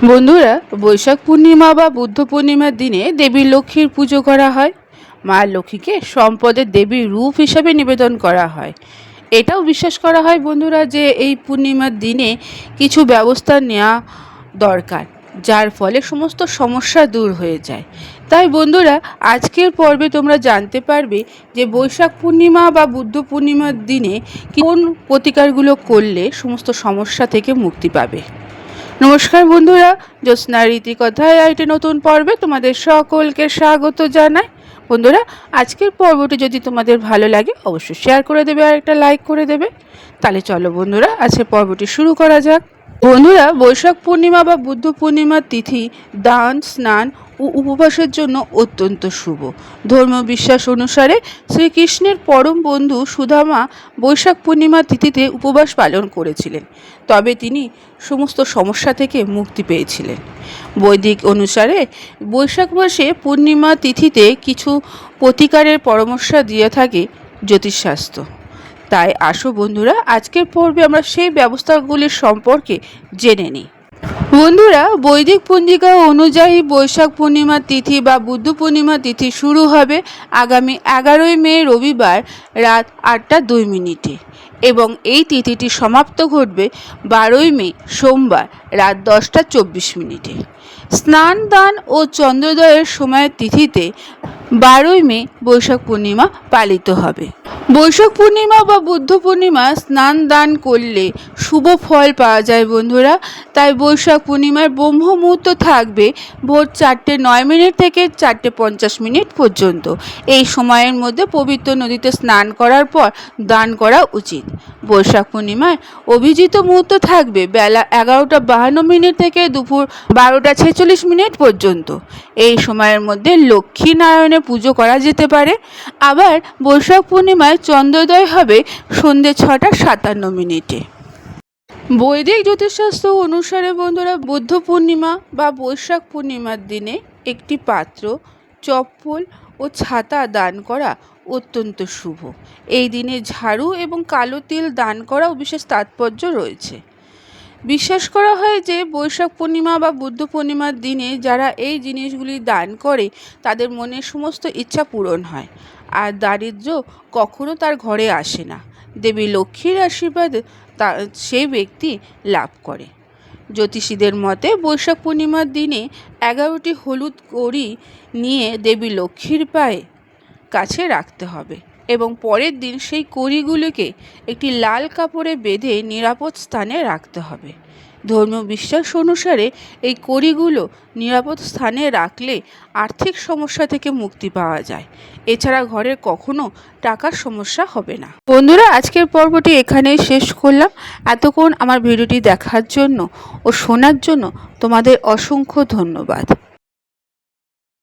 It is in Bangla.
বন্ধুরা, বৈশাখ পূর্ণিমা বা বুদ্ধ পূর্ণিমার দিনে দেবী লক্ষ্মীর পুজো করা হয়। মা লক্ষ্মীকে সম্পদের দেবীর রূপ হিসাবে নিবেদন করা হয়। এটাও বিশ্বাস করা হয় বন্ধুরা যে এই পূর্ণিমার দিনে কিছু ব্যবস্থা নেওয়া দরকার, যার ফলে সমস্ত সমস্যা দূর হয়ে যায়। তাই বন্ধুরা, আজকের পর্বে তোমরা জানতে পারবে যে বৈশাখ পূর্ণিমা বা বুদ্ধ পূর্ণিমার দিনে কোন প্রতিকারগুলো করলে সমস্ত সমস্যা থেকে মুক্তি পাবে। নমস্কার বন্ধুরা, জ্যোৎস্নার রীতিকথায় একটি নতুন পর্বে তোমাদের সকলকে স্বাগত জানাই। বন্ধুরা, আজকের পর্বটি যদি তোমাদের ভালো লাগে অবশ্যই শেয়ার করে দেবে আর একটা লাইক করে দেবে। তাহলে চলো বন্ধুরা, আজকের পর্বটি শুরু করা যাক। বন্ধুরা, বৈশাখ পূর্ণিমা বা বুদ্ধ পূর্ণিমার তিথি দান, স্নান ও উপবাসের জন্য অত্যন্ত শুভ। ধর্মীয় বিশ্বাস অনুসারে শ্রীকৃষ্ণের পরম বন্ধু সুদামা বৈশাখ পূর্ণিমার তিথিতে উপবাস পালন করেছিলেন, তবে তিনি সমস্ত সমস্যা থেকে মুক্তি পেয়েছিলেন। বৈদিক অনুসারে বৈশাখ মাসে পূর্ণিমা তিথিতে কিছু প্রতিকারের পরামর্শ দিয়ে থাকে জ্যোতিষশাস্ত্র। তাই আসো বন্ধুরা, আজকের পর্বে আমরা সেই ব্যবস্থাগুলির সম্পর্কে জেনে নিই। বন্ধুরা, বৈদিক পঞ্জিকা অনুযায়ী বৈশাখ পূর্ণিমা তিথি বা বুদ্ধ পূর্ণিমা তিথি শুরু হবে আগামী 11ই মে রবিবার রাত 8:02 এবং এই তিথিটি সমাপ্ত ঘটবে 12ই মে সোমবার রাত 10:24। স্নান, দান ও চন্দ্রোদয়ের সময়ের তিথিতে 12ই মে বৈশাখ পূর্ণিমা পালিত হবে। বৈশাখ পূর্ণিমা বা বুদ্ধ পূর্ণিমা স্নান দান করলে শুভ ফল পাওয়া যায় বন্ধুরা। তাই বৈশাখ পূর্ণিমার ব্রহ্ম মুহূর্ত থাকবে ভোর 4:09 থেকে 4:50 পর্যন্ত। এই সময়ের মধ্যে পবিত্র নদীতে স্নান করার পর দান করা উচিত। বৈশাখ পূর্ণিমায় অভিজিৎ মুহূর্ত থাকবে বেলা 11:52 থেকে দুপুর 12:46 পর্যন্ত। এই সময়ের মধ্যে লক্ষ্মী নারায়ণের পুজো করা যেতে পারে। আবার বৈশাখ পূর্ণিমায় চন্দ্রোদয় হবে সন্ধ্যে 6:57। বৈদিক জ্যোতিষশাস্ত্র অনুসারে বন্ধুরা, বুদ্ধ পূর্ণিমা বা বৈশাখ পূর্ণিমার দিনে একটি পাত্র, চপ্পল ও ছাতা দান করা অত্যন্ত শুভ। এই দিনে ঝাড়ু এবং কালো তিল দান করাও বিশেষ তাৎপর্য রয়েছে। বিশ্বাস করা হয় যে বৈশাখ পূর্ণিমা বা বুদ্ধ পূর্ণিমার দিনে যারা এই জিনিসগুলি দান করে তাদের মনের সমস্ত ইচ্ছা পূরণ হয়, আর দারিদ্র্য কখনো তার ঘরে আসে না। দেবী লক্ষ্মীর আশীর্বাদ সেই ব্যক্তি লাভ করে। জ্যোতিষীদের মতে বৈশাখ পূর্ণিমার দিনে 11টি হলুদ কড়ি নিয়ে দেবী লক্ষ্মীর পায়ে কাছে রাখতে হবে এবং পরের দিন সেই কড়িগুলিকে একটি লাল কাপড়ে বেঁধে নিরাপদ স্থানে রাখতে হবে। ধর্মীয় বিশ্বাস অনুসারে এই কড়িগুলো নিরাপদ স্থানে রাখলে আর্থিক সমস্যা থেকে মুক্তি পাওয়া যায়। এছাড়া ঘরের কখনো টাকার সমস্যা হবে না। বন্ধুরা, আজকের পর্বটি এখানেই শেষ করলাম। এতক্ষণ আমার ভিডিওটি দেখার জন্য ও শোনার জন্য তোমাদের অসংখ্য ধন্যবাদ।